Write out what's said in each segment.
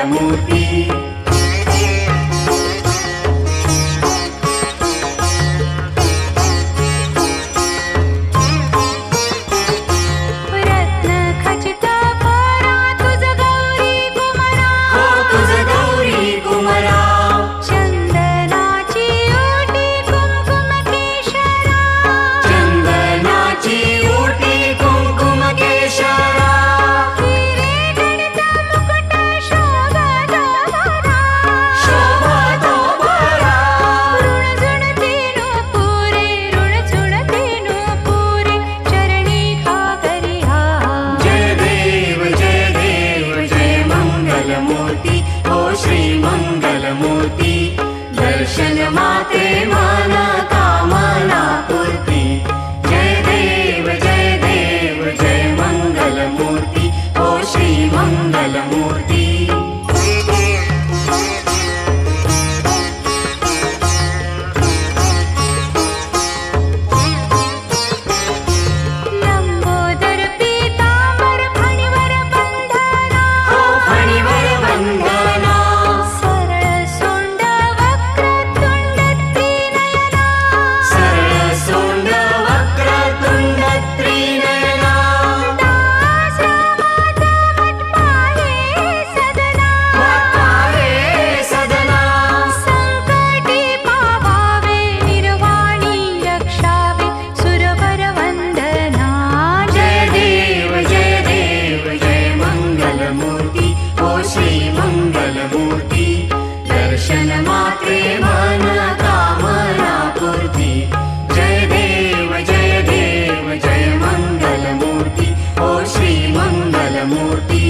मंगलमूर्ती। दर्शन मात्रे मन कामना पूर्ति। जय देव जय मंगलमूर्ति ओ श्री मंगलमूर्ति। दर्शन मात्रे मन कामना पूर्ति। जय देव जय मंगलमूर्ति ओ श्री मंगलमूर्ति।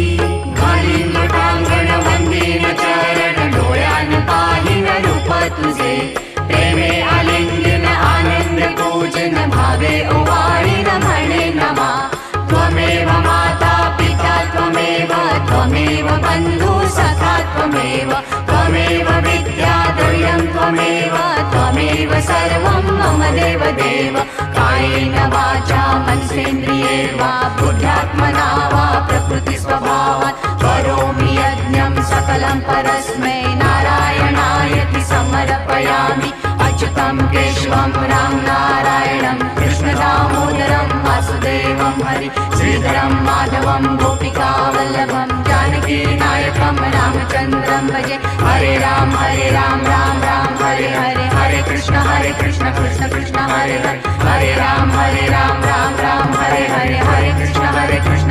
घालीन लोटांगण वंदीन चरण डोळ्यान पाहिन रूप तुझे। प्रेमे आलिंगन आनंद पूजन भावे ओवाळीन म्हणे नमा। त्वमेव माता पिता त्वमेव बंधु सखा त्वमेव विद्या द्रव्यं त्वमेव सर्वं मम देव। कायेन वाचा मनसेन्द्रिये वा बुद्ध्यात्मना वा प्रकृति स्वभावात् करोमि यज्ञं सकलं परस्मै नारायणायति समर्पयामि। अच्युतं केशवं राम नारायणं कृष्ण दामोदरं वासुदेवं हरि श्रीधरं माधवं गोपिका वल्लभं जानकी नायकं रामचन्द्रं भजे। हरे राम राम राम हरे हरे हरे कृष्ण कृष्ण कृष्ण हरे हरे। हरे राम राम राम हरे हरे हरे कृष्ण